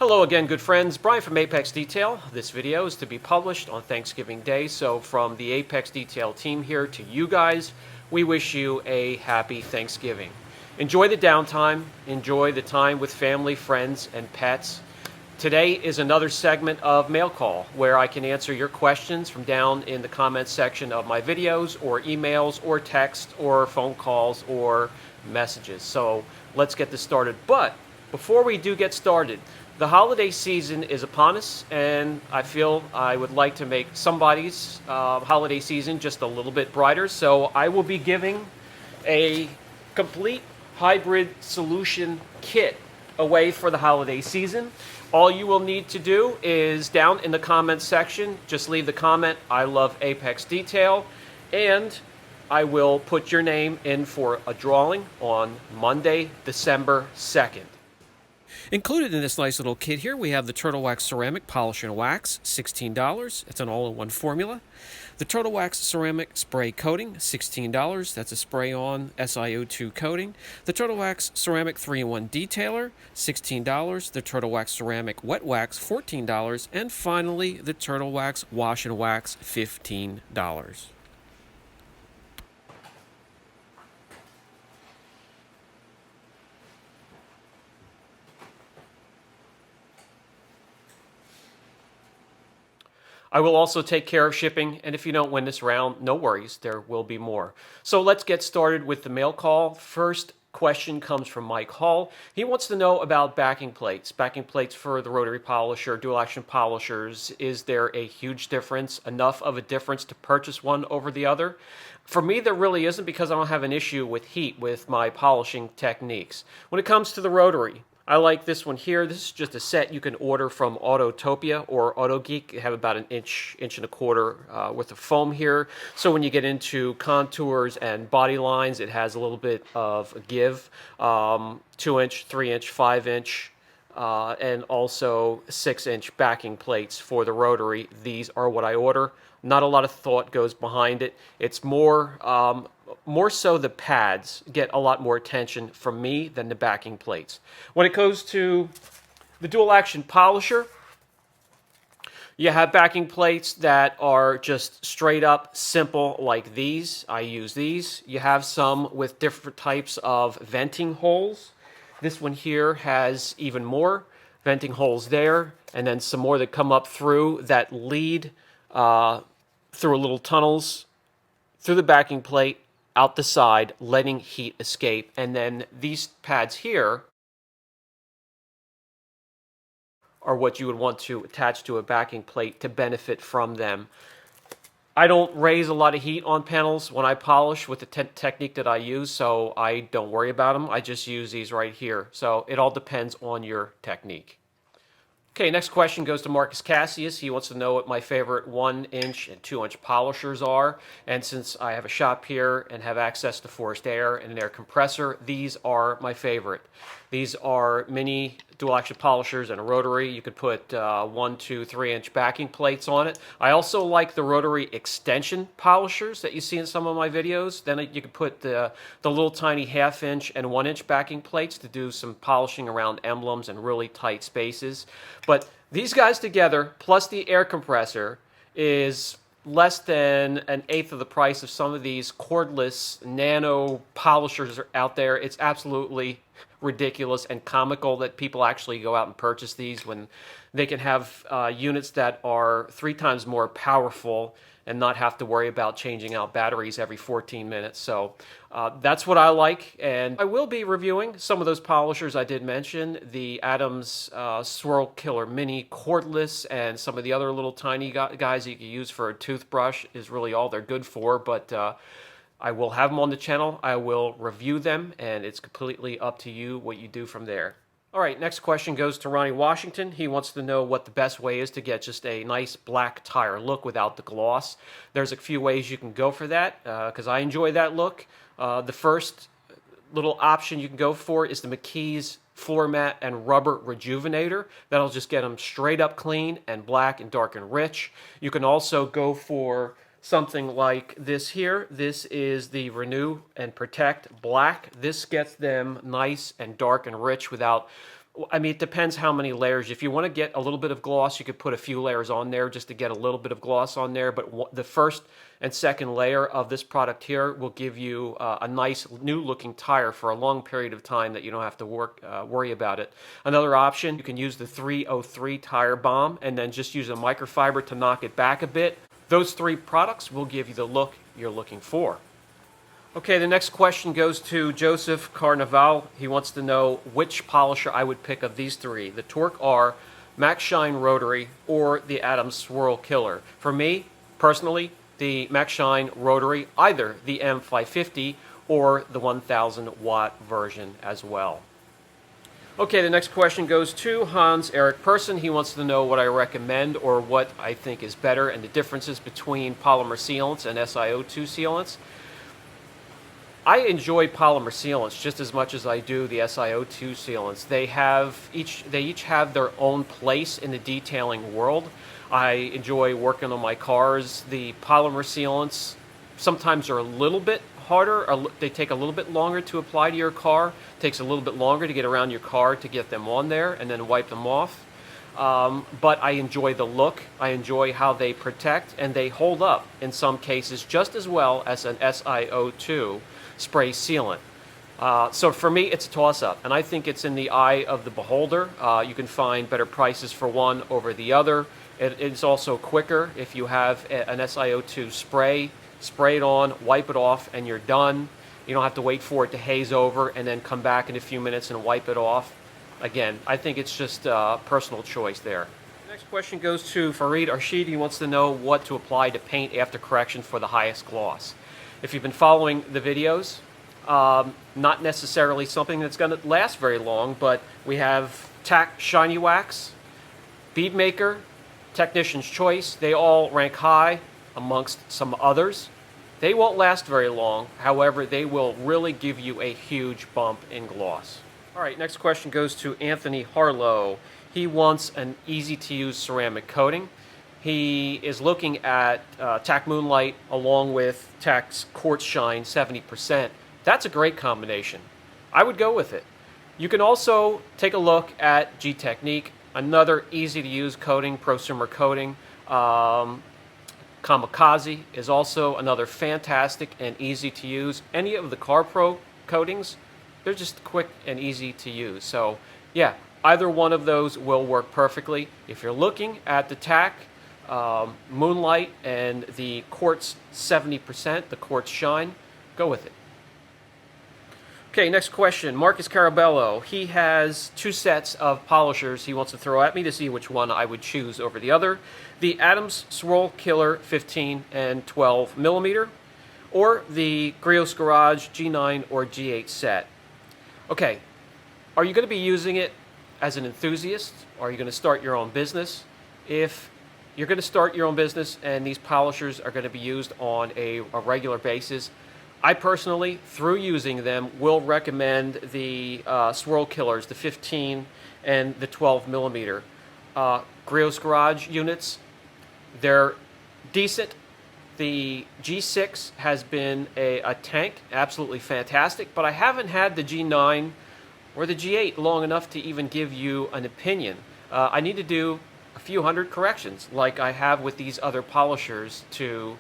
Hello again, good friends. Brian from Apex Detail. This video is to be published on Thanksgiving Day, so from the Apex Detail team here to you guys, we wish you a happy Thanksgiving. Enjoy the downtime, enjoy the time with family, friends, and pets. Today is another segment of Mail Call, where I can answer your questions from down in the comments section of my videos, or emails, or text, or phone calls, or messages. So let's get this started. But before we do get started, the holiday season is upon us, and I feel I would like to make somebody's holiday season just a little bit brighter. So I will be giving a complete hybrid solution kit away for the holiday season. All you will need to do is down in the comments section, just leave the comment, "I love Apex Detail," and I will put your name in for a drawing on Monday, December 2nd. Included in this nice little kit here, we have the Turtle Wax Ceramic Polish and Wax, $16. It's an all-in-one formula. The Turtle Wax Ceramic Spray Coating, $16. That's a spray-on SiO2 coating. The Turtle Wax Ceramic 3-in-1 Detailer, $16. The Turtle Wax Ceramic Wet Wax, $14. And finally, the Turtle Wax Wash and Wax, $15. I will also take care of shipping, and if you don't win this round, no worries, there will be more. So let's get started with the mail call. First question comes from Mike Hall. He wants to know about backing plates. Backing plates for the rotary polisher, dual action polishers. Is there a huge difference, enough of a difference to purchase one over the other? For me, there really isn't, because I don't have an issue with heat with my polishing techniques. When it comes to the rotary, I like this one here. This is just a set you can order from Autotopia or AutoGeek. You have about an inch and a quarter worth of foam here. So when you get into contours and body lines, it has a little bit of a give. 2-inch, 3-inch, 5-inch, and also 6-inch backing plates for the rotary. These are what I order. Not a lot of thought goes behind it. It's more so the pads get a lot more attention from me than the backing plates. When it goes to the dual action polisher, you have backing plates that are just straight up simple like these. I use these. You have some with different types of venting holes. This one here has even more venting holes there, and then some more that come up through that lead through little tunnels through the backing plate, out the side, letting heat escape. And then these pads here are what you would want to attach to a backing plate to benefit from them. I don't raise a lot of heat on panels when I polish with the technique that I use, so I don't worry about them. I just use these right here. So it all depends on your technique. Okay, next question goes to Marcus Cassius. He wants to know what my favorite 1-inch and 2-inch polishers are. And since I have a shop here and have access to forced air and an air compressor, these are my favorite. These are mini dual action polishers and a rotary. You could put 1, 2, 3-inch backing plates on it. I also like the rotary extension polishers that you see in some of my videos. Then you could put the little tiny 1/2-inch and 1-inch backing plates to do some polishing around emblems and really tight spaces. But these guys together, plus the air compressor, is less than 1/8 of the price of some of these cordless nano polishers out there. It's absolutely ridiculous and comical that people actually go out and purchase these when they can have units that are 3 times more powerful and not have to worry about changing out batteries every 14 minutes. So that's what I like, and I will be reviewing some of those polishers I did mention, the Adams Swirl Killer Mini Cordless, and some of the other little tiny guys you can use for a toothbrush is really all they're good for, but I will have them on the channel. I will review them, and it's completely up to you what you do from there. All right, next question goes to Ronnie Washington. He wants to know what the best way is to get just a nice black tire look without the gloss. There's a few ways you can go for that, because I enjoy that look. The first little option you can go for is the McKee's Floor Mat and Rubber Rejuvenator. That'll just get them straight up clean and black and dark and rich. You can also go for something like this here. This is the Renew and Protect Black. This gets them nice and dark and rich without I mean, it depends how many layers. If you want to get a little bit of gloss, you could put a few layers on there just to get a little bit of gloss on there. But the first and second layer of this product here will give you a nice new looking tire for a long period of time that you don't have to worry about it. Another option, you can use the 303 tire balm and then just use a microfiber to knock it back a bit. Those three products will give you the look you're looking for. Okay, the next question goes to Joseph Carnaval. He wants to know which polisher I would pick of these three, the Torque R, Max Shine Rotary, or the Mini Swirl Killer. For me, personally, the Max Shine Rotary, either the M550 or the 1000 watt version as well. Okay, the next question goes to Hans Eric Persson. He wants to know what I recommend or what I think is better and the differences between polymer sealants and SiO2 sealants. I enjoy polymer sealants just as much as I do the SiO2 sealants. They each have their own place in the detailing world. I enjoy working on my cars. The polymer sealants sometimes are a little bit harder. They take a little bit longer to apply to your car. It takes a little bit longer to get around your car to get them on there and then wipe them off. But I enjoy the look. I enjoy how they protect, and they hold up in some cases just as well as an SiO2 spray sealant. So for me, it's a toss-up, and I think it's in the eye of the beholder. You can find better prices for one over the other. It's also quicker if you have an SiO2 spray it on, wipe it off, and you're done. You don't have to wait for it to haze over and then come back in a few minutes and wipe it off. Again, I think it's just personal choice there. Next question goes to Farid Arshid. He wants to know what to apply to paint after correction for the highest gloss. If you've been following the videos, not necessarily something that's going to last very long, but we have Tack Shiny Wax, Bead Maker, Technician's Choice. They all rank high amongst some others. They won't last very long. However, they will really give you a huge bump in gloss. All right, next question goes to Anthony Harlow. He wants an easy-to-use ceramic coating. He is looking at Tack Moonlight along with Tack's Quartz Shine 70%. That's a great combination. I would go with it. You can also take a look at G-Technique, another easy-to-use coating, prosumer coating. Kamikaze is also another fantastic and easy-to-use. Any of the CarPro coatings, they're just quick and easy to use. So, yeah, either one of those will work perfectly. If you're looking at the Tack Moonlight and the Quartz 70%, the Quartz Shine, go with it. Okay, next question. Marcus Carabello. He has two sets of polishers he wants to throw at me to see which one I would choose over the other. The Mini Swirl Killer 15 and 12 millimeter, or the Griot's Garage G9 or G8 set. Okay, are you going to be using it as an enthusiast? Or are you going to start your own business? If you're going to start your own business and these polishers are going to be used on a regular basis, I personally, through using them, will recommend the Swirl Killers, the 15 and the 12 millimeter. Griot's Garage units, they're decent. The G6 has been a tank, absolutely fantastic, but I haven't had the G9 or the G8 long enough to even give you an opinion. I need to do a few hundred corrections like I have with these other polishers to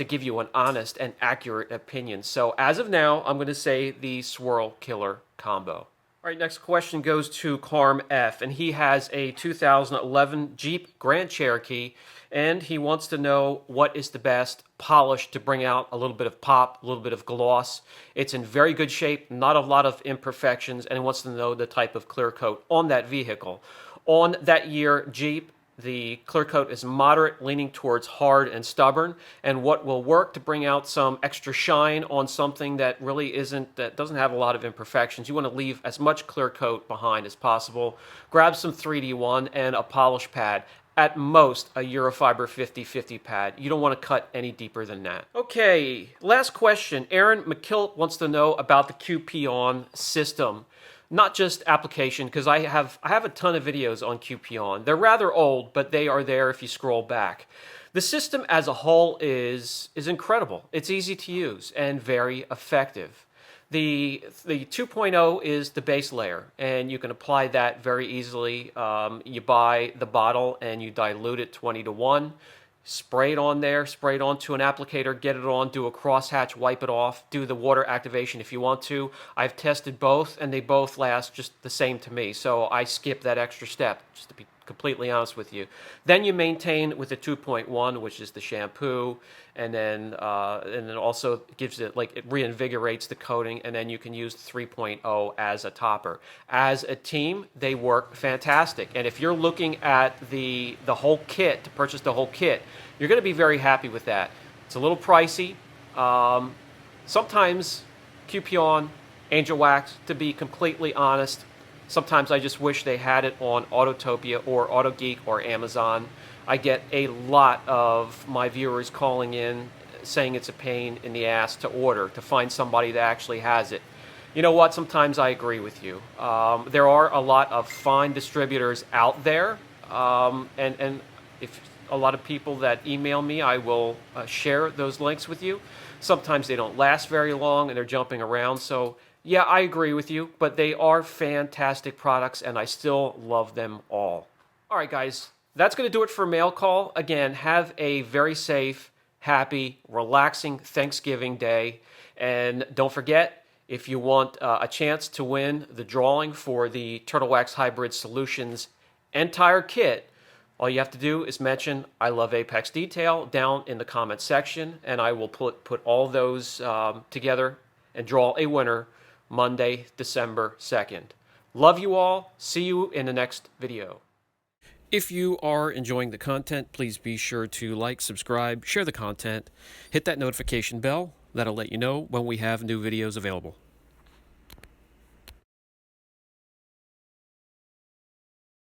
give you an honest and accurate opinion. So as of now, I'm going to say the Swirl Killer combo. All right, next question goes to Carm F, and he has a 2011 Jeep Grand Cherokee, and he wants to know what is the best polish to bring out a little bit of pop, a little bit of gloss. It's in very good shape, not a lot of imperfections, and he wants to know the type of clear coat on that vehicle. On that year Jeep, the clear coat is moderate, leaning towards hard and stubborn, and what will work to bring out some extra shine on something that really that doesn't have a lot of imperfections. You want to leave as much clear coat behind as possible. Grab some 3D1 and a polish pad. At most, a Eurofiber 50/50 pad. You don't want to cut any deeper than that. Okay, last question. Aaron McKilt wants to know about the QP-On system. Not just application, because I have a ton of videos on QP-On. They're rather old, but they are there if you scroll back. The system as a whole is incredible. It's easy to use and very effective. The 2.0 is the base layer, and you can apply that very easily. You buy the bottle and you dilute it 20 to 1. Spray it on there, spray it onto an applicator, get it on, do a crosshatch, wipe it off, do the water activation if you want to. I've tested both, and they both last just the same to me, so I skip that extra step, just to be completely honest with you. Then you maintain with the 2.1, which is the shampoo, and then also gives it, like, it reinvigorates the coating, and then you can use the 3.0 as a topper. As a team, they work fantastic, and if you're looking at the whole kit, to purchase the whole kit, you're going to be very happy with that. It's a little pricey. Sometimes Cupion, Angel Wax, to be completely honest, sometimes I just wish they had it on Autotopia or AutoGeek or Amazon. I get a lot of my viewers calling in saying it's a pain in the ass to order, to find somebody that actually has it. You know what? Sometimes I agree with you. There are a lot of fine distributors out there, and if a lot of people that email me, I will share those links with you. Sometimes they don't last very long and they're jumping around, so yeah, I agree with you, but they are fantastic products, and I still love them all. All right, guys, that's going to do it for Mail Call. Again, have a very safe, happy, relaxing Thanksgiving Day. And don't forget, if you want a chance to win the drawing for the Turtle Wax Hybrid Solutions entire kit, all you have to do is mention I love Apex Detail down in the comments section, and I will put all those together and draw a winner Monday, December 2nd. Love you all. See you in the next video. If you are enjoying the content, please be sure to like, subscribe, share the content, hit that notification bell. That'll let you know when we have new videos available.